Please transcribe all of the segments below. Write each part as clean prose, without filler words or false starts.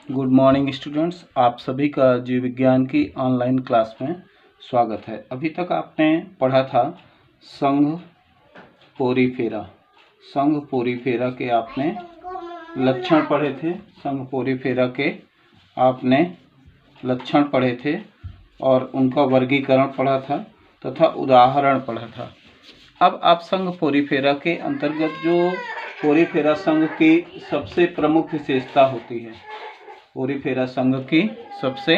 Good morning students, आप सभी का जीव विज्ञान की ऑनलाइन क्लास में स्वागत है। अभी तक आपने पढ़ा था संघ पोरीफेरा। संघ पोरीफेरा के आपने लक्षण पढ़े थे। संघ पोरीफेरा के आपने लक्षण पढ़े थे और उनका वर्गीकरण पढ़ा था तथा उदाहरण पढ़ा था। अब आप संघ पोरीफेरा के अंतर्गत जो पोरीफेरा संघ की सबसे प्रमुख विशेषता होती है, पोरीफेरा संघ की सबसे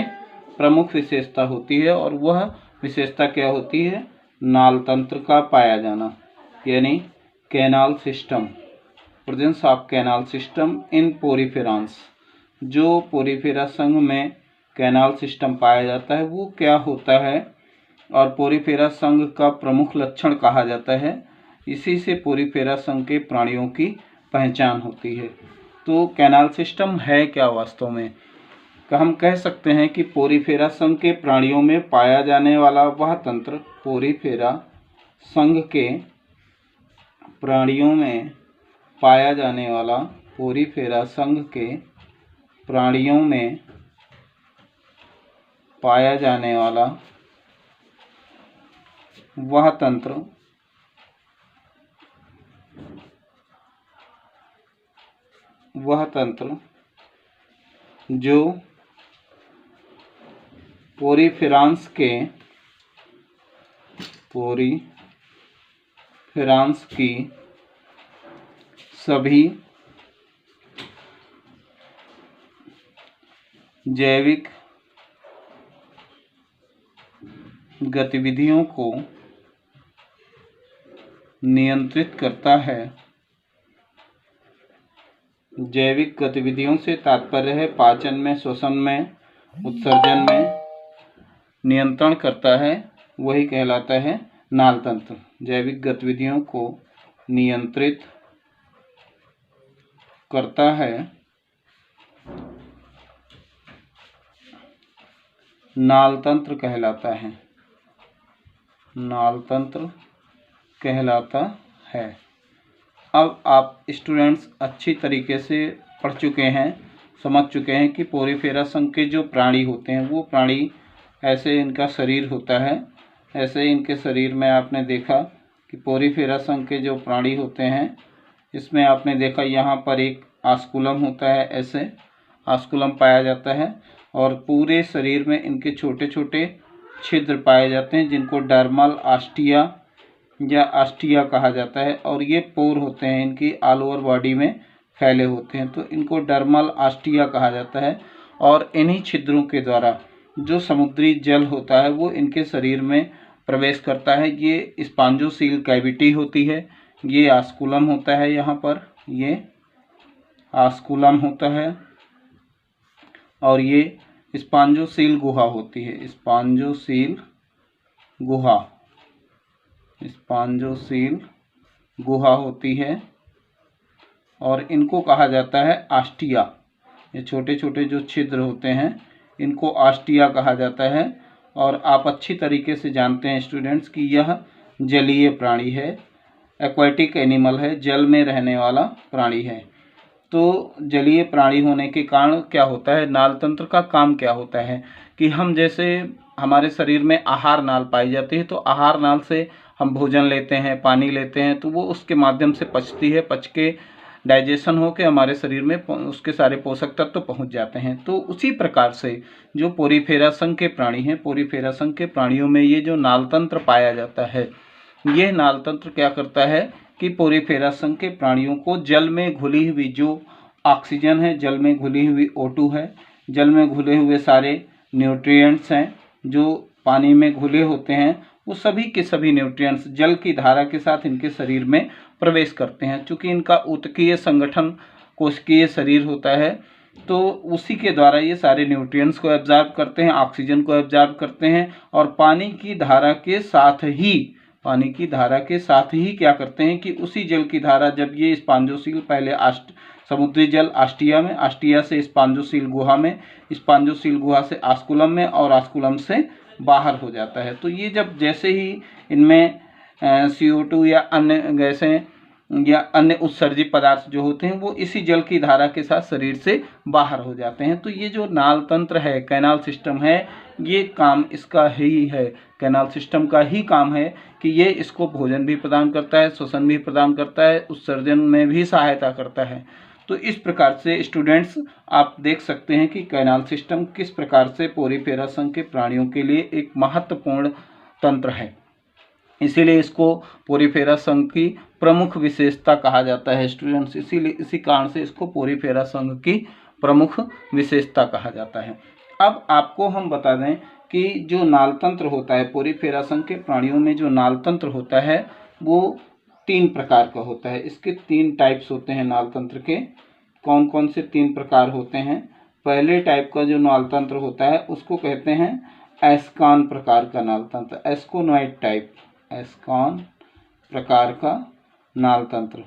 प्रमुख विशेषता होती है और वह विशेषता क्या होती है? नाल तंत्र का पाया जाना, यानी canal system, presence of canal system in poriferans. जो पोरीफेरा संघ में कैनाल सिस्टम पाया जाता है वो क्या होता है और पोरीफेरा संघ का प्रमुख लक्षण कहा जाता है, इसी से पोरीफेरा संघ के प्राणियों की पहचान होती है। तो कैनाल सिस्टम है क्या वास्तव में? हम कह सकते हैं कि पोरीफेरा संघ के प्राणियों में पाया जाने वाला वह तंत्र, पोरीफेरा संघ के प्राणियों में पाया जाने वाला, पोरीफेरा संघ के प्राणियों में पाया जाने वाला वह तंत्र जो पोरीफेरांस की सभी जैविक गतिविधियों को नियंत्रित करता है। जैविक गतिविधियों से तात्पर्य है पाचन में, श्वसन में, उत्सर्जन में नियंत्रण करता है, वही कहलाता है नाल तंत्र। जैविक गतिविधियों को नियंत्रित करता है नाल तंत्र कहलाता है, नाल तंत्र कहलाता है। अब आप स्टूडेंट्स अच्छी तरीके से पढ़ चुके हैं, समझ चुके हैं कि पोरीफेरा संघ के जो प्राणी होते हैं वो प्राणी ऐसे इनका शरीर होता है। ऐसे इनके शरीर में आपने देखा कि पोरीफेरा संघ के जो प्राणी होते हैं इसमें आपने देखा यहाँ पर एक आस्कुलम होता है, ऐसे आस्कुलम पाया जाता है और पूरे शरीर में इनके छोटे छोटे छिद्र पाए जाते हैं जिनको डर्मल ऑस्टिया या ऑस्टिया कहा जाता है और ये पोर होते हैं, इनकी ऑल ओवर बॉडी में फैले होते हैं, तो इनको डर्मल ऑस्टिया कहा जाता है। और इन्हीं छिद्रों के द्वारा जो समुद्री जल होता है वो इनके शरीर में प्रवेश करता है। ये स्पॉन्जोसील कैविटी होती है, ये आस्कुलम होता है, यहाँ पर ये आस्कुलम होता है और ये स्पॉन्जोसील गुहा होती है, स्पॉन्जोसील गुहा होती है और इनको कहा जाता है ऑस्टिया। ये छोटे छोटे जो छिद्र होते हैं इनको ऑस्टिया कहा जाता है और आप अच्छी तरीके से जानते हैं स्टूडेंट्स कि यह जलीय प्राणी है, एक्वाटिक एनिमल है, जल में रहने वाला प्राणी है। तो जलीय प्राणी होने के कारण क्या होता है, नाल तंत्र का काम क्या होता है कि हम जैसे हमारे शरीर में आहार नाल पाई जाती है, तो आहार नाल से हम भोजन लेते हैं, पानी लेते हैं, तो वो उसके माध्यम से पचती है, पच के डाइजेशन हो के हमारे शरीर में उसके सारे पोषक तत्व पहुंच जाते हैं। तो उसी प्रकार से जो पोरीफेरा संघ के प्राणी हैं, पोरीफेरा संघ के प्राणियों में ये जो नाल तंत्र पाया जाता है, ये नाल तंत्र क्या करता है कि पोरीफेरा संघ के प्राणियों को जल में घुली हुई जो ऑक्सीजन है, जल में घुली हुई O2 है, जल में घुले हुए सारे न्यूट्रिएंट्स हैं जो पानी में घुले होते हैं, वो सभी के सभी न्यूट्रिएंट्स जल की धारा के साथ इनके शरीर में प्रवेश करते हैं। चूँकि इनका ऊतकीय संगठन कोशिकीय शरीर होता है तो उसी के द्वारा ये सारे न्यूट्रिएंट्स को एब्जॉर्ब करते हैं, ऑक्सीजन को एब्जॉर्ब करते हैं और पानी की धारा के साथ ही क्या करते हैं कि उसी जल की धारा, जब ये स्पॉन्जोसील पहले समुद्री जल ऑस्टिया में, ऑस्टिया से स्पॉन्जोसील गुहा में, स्पॉन्जोसील गुहा से आस्कुलम में और आस्कुलम से बाहर हो जाता है। तो ये जब जैसे ही इनमें CO2 या अन्य गैसें या अन्य उत्सर्जित पदार्थ जो होते हैं वो इसी जल की धारा के साथ शरीर से बाहर हो जाते हैं। तो ये जो नाल तंत्र है, कैनाल सिस्टम है, ये काम इसका ही है, कैनाल सिस्टम का ही काम है कि ये इसको भोजन भी प्रदान करता है, श्वसन भी प्रदान करता है, उत्सर्जन में भी सहायता करता है। तो इस प्रकार से स्टूडेंट्स आप देख सकते हैं कि कैनाल सिस्टम किस प्रकार से पोरीफेरा संघ के प्राणियों के लिए एक महत्वपूर्ण तंत्र है। इसीलिए इसको पोरीफेरा संघ की प्रमुख विशेषता कहा जाता है स्टूडेंट्स। इसीलिए इसी कारण से इसको पोरीफेरा संघ की प्रमुख विशेषता कहा जाता है। अब आपको हम बता दें कि जो नालतंत्र होता है, पोरीफेरा संघ के प्राणियों में जो नालतंत्र होता है वो 3 प्रकार का होता है। इसके 3 टाइप्स होते हैं नालतंत्र के। कौन कौन से 3 प्रकार होते हैं? पहले टाइप का जो नालतंत्र होता है उसको कहते हैं एस्कान प्रकार का नालतंत्र, एस्कोनॉइड टाइप, एस्कान प्रकार का नालतंत्र,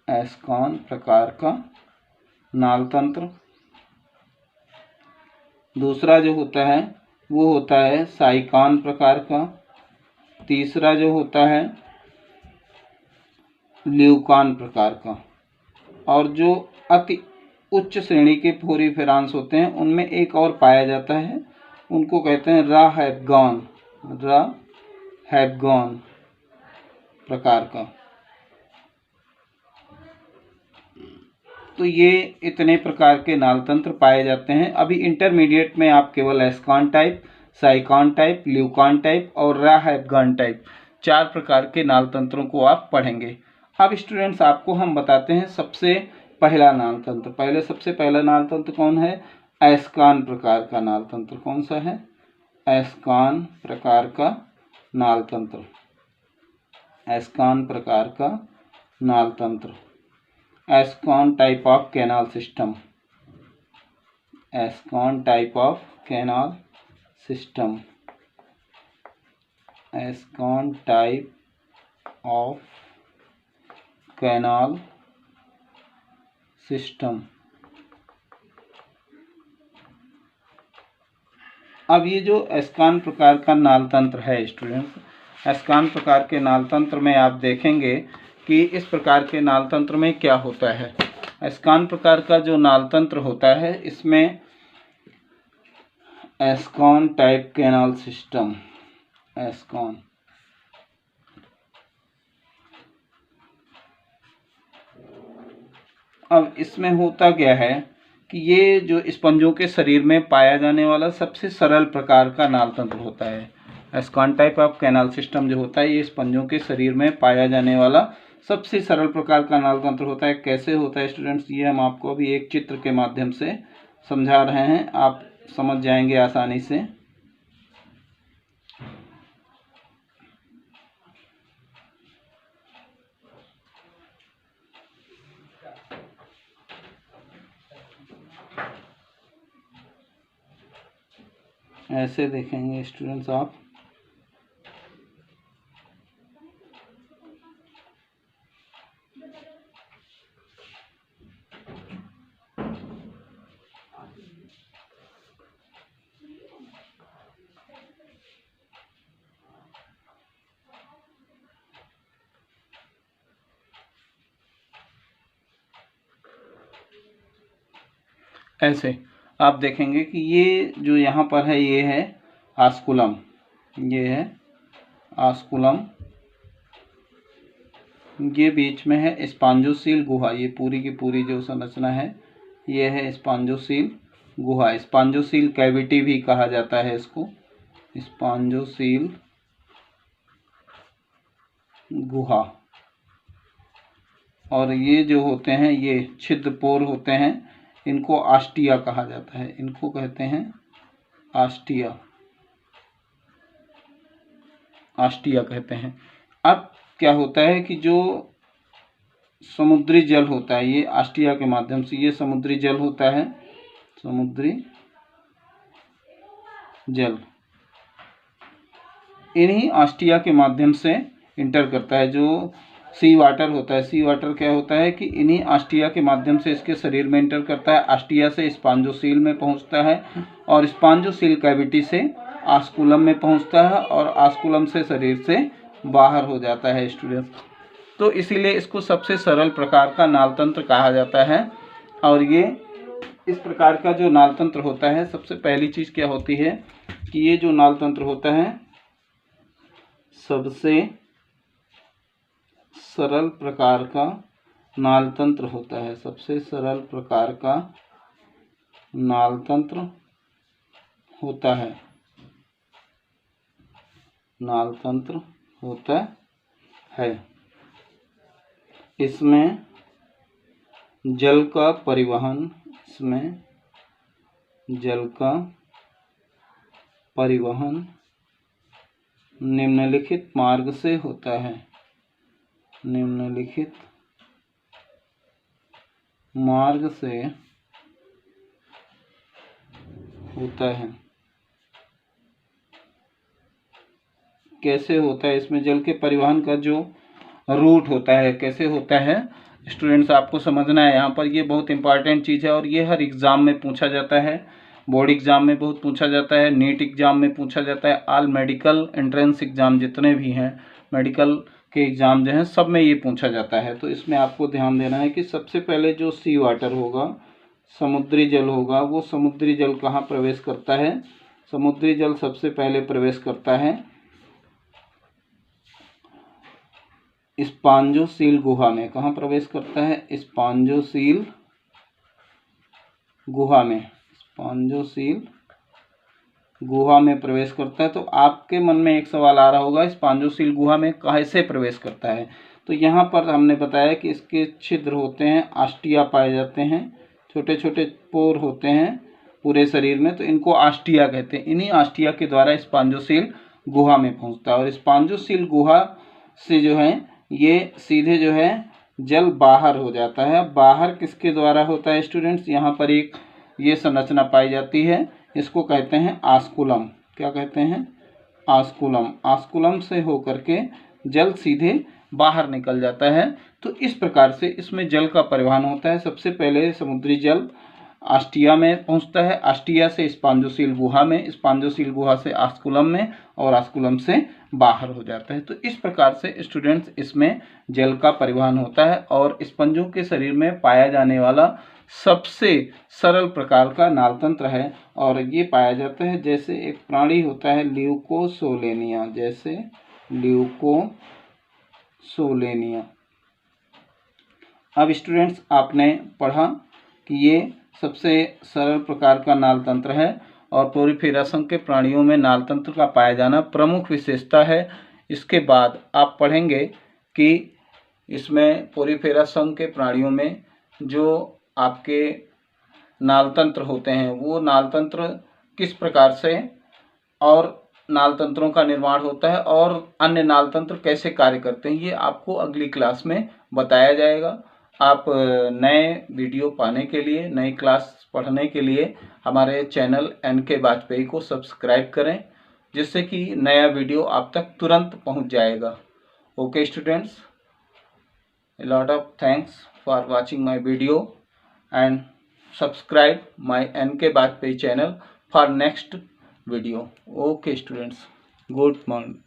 एस्कान प्रकार का नालतंत्र। दूसरा जो होता है वो होता है साइकान प्रकार का। तीसरा जो होता है ल्यूकान प्रकार का। और जो अति उच्च श्रेणी के पोरीफेरांस होते हैं उनमें एक और पाया जाता है, उनको कहते हैं राहैप्गॉन, राहैप्गॉन प्रकार का। तो ये इतने प्रकार के नालतंत्र पाए जाते हैं। अभी इंटरमीडिएट में आप केवल एस्कान टाइप, साइकान टाइप, ल्यूकान टाइप और राहैप्गॉन टाइप 4 प्रकार के नालतंत्रों को आप पढ़ेंगे। अब स्टूडेंट्स आपको हम बताते हैं सबसे पहला नालतंत्र। सबसे पहला नालतंत्र कौन है? एस्कान प्रकार का नालतंत्र। कौन सा है? एस्कान प्रकार का नालतंत्र, एस्कान प्रकार का नालतंत्र, ascon type of canal system, ascon type of canal system, ascon type of canal system. अब ये जो एस्कान प्रकार का नालतंत्र है स्टूडेंट्स, एस्कान प्रकार के नालतंत्र में आप देखेंगे कि इस प्रकार के नालतंत्र में क्या होता है। एस्कान प्रकार का जो नालतंत्र होता है इसमें एस्कान टाइप कैनाल सिस्टम, एस्कान, अब इसमें होता क्या है कि ये जो स्पंजों के शरीर में पाया जाने वाला सबसे सरल प्रकार का नालतंत्र होता है। एस्कान टाइप ऑफ कैनाल सिस्टम जो होता है ये स्पंजों के शरीर में पाया जाने वाला सबसे सरल प्रकार का नालतंत्र होता है। कैसे होता है स्टूडेंट्स, ये हम आपको अभी एक चित्र के माध्यम से समझा रहे हैं, आप समझ जाएंगे आसानी से। ऐसे देखेंगे स्टूडेंट्स आप, ऐसे आप देखेंगे कि ये जो यहाँ पर है ये है आस्कुलम, ये है आस्कुलम, ये बीच में है स्पॉन्जोसील गुहा। ये पूरी की पूरी जो संरचना है ये है स्पॉन्जोसील गुहा, स्पॉन्जोसील कैविटी भी कहा जाता है इसको, स्पॉन्जोसील गुहा। और ये जो होते हैं ये छिद्रपोर होते हैं, इनको आस्टिया कहा जाता है, इनको कहते हैं आस्टिया, आस्टिया कहते हैं। अब क्या होता है कि जो समुद्री जल होता है ये आस्टिया के माध्यम से, ये समुद्री जल होता है, समुद्री जल इन्हीं आस्टिया के माध्यम से इंटर करता है। जो सी वाटर होता है, सी वाटर क्या होता है कि इन्हीं आस्टिया के माध्यम से इसके शरीर में इंटर करता है, आस्टिया से स्पॉन्जोसील में पहुंचता है और स्पॉन्जोसील कैविटी से आस्कुलम में पहुंचता है और आस्कुलम से शरीर से बाहर हो जाता है स्टूडेंट्स। तो इसीलिए इसको सबसे सरल प्रकार का नाल तंत्र कहा जाता है। और ये इस प्रकार का जो नाल तंत्र होता है, सबसे पहली चीज़ क्या होती है कि ये जो नाल तंत्र होता है सबसे सरल प्रकार का नाल तंत्र होता है। सबसे सरल प्रकार का नाल तंत्र होता है, नाल तंत्र होता है। इसमें जल का परिवहन, इसमें जल का परिवहन निम्नलिखित मार्ग से होता है, निम्नलिखित मार्ग से होता है। कैसे होता है, इसमें जल के परिवहन का जो रूट होता है कैसे होता है स्टूडेंट्स, आपको समझना है यहाँ पर। ये बहुत इंपॉर्टेंट चीज़ है और ये हर एग्ज़ाम में पूछा जाता है। बोर्ड एग्ज़ाम में बहुत पूछा जाता है, नीट एग्ज़ाम में पूछा जाता है, ऑल मेडिकल एंट्रेंस एग्ज़ाम जितने भी हैं मेडिकल के एग्ज़ाम जो हैं सब में ये पूछा जाता है। तो इसमें आपको ध्यान देना है कि सबसे पहले जो सी वाटर होगा, समुद्री जल होगा, वो समुद्री जल कहाँ प्रवेश करता है? समुद्री जल सबसे पहले प्रवेश करता है स्पॉन्जोसील गुहा में। कहाँ प्रवेश करता है? स्पॉन्जोसील गुहा में, स्पॉन्जोसील गुहा में प्रवेश करता है। तो आपके मन में एक सवाल आ रहा होगा, स्पॉन्जोसील गुहा में कैसे प्रवेश करता है? तो यहाँ पर हमने बताया कि इसके छिद्र होते हैं, आस्टिया पाए जाते हैं, छोटे छोटे पोर होते हैं पूरे शरीर में, तो इनको आस्टिया कहते हैं। इन्हीं आस्टिया के द्वारा स्पॉन्जोसील गुहा में पहुँचता है और स्पॉन्जोसील गुहा से जो है ये सीधे जो है जल बाहर हो जाता है। बाहर किसके द्वारा होता है स्टूडेंट्स? यहाँ पर एक ये संरचना पाई जाती है, इसको कहते हैं आस्कुलम। क्या कहते हैं? आस्कुलम। आस्कुलम से होकर के जल सीधे बाहर निकल जाता है। तो इस प्रकार से इसमें जल का परिवहन होता है। सबसे पहले समुद्री जल आस्टिया में पहुंचता है, आस्टिया से स्पॉन्जोसील गुहा में, स्पॉन्जोसील गुहा से आस्कुलम में और आस्कुलम से बाहर हो जाता है। तो इस प्रकार से स्टूडेंट्स इसमें जल का परिवहन होता है और स्पंजों के शरीर में पाया जाने वाला सबसे सरल प्रकार का नाल तंत्र है। और ये पाया जाता है जैसे एक प्राणी होता है ल्यूकोसोलेनिया, जैसे ल्यूकोसोलेनिया। अब स्टूडेंट्स आपने पढ़ा कि ये सबसे सरल प्रकार का नाल तंत्र है और पोरिफेरा संघ के प्राणियों में नाल तंत्र का पाया जाना प्रमुख विशेषता है। इसके बाद आप पढ़ेंगे कि इसमें पोरिफेरा संघ के प्राणियों में जो आपके नाल तंत्र होते हैं वो नाल तंत्र किस प्रकार से और नाल तंत्रों का निर्माण होता है और अन्य नाल तंत्र कैसे कार्य करते हैं, ये आपको अगली क्लास में बताया जाएगा। आप नए वीडियो पाने के लिए, नई क्लास पढ़ने के लिए हमारे चैनल NK वाजपेयी को सब्सक्राइब करें, जिससे कि नया वीडियो आप तक तुरंत पहुंच जाएगा। Okay students, a lot of thanks for watching my video and subscribe my NK Vajpayee channel for next video. Okay students, good morning.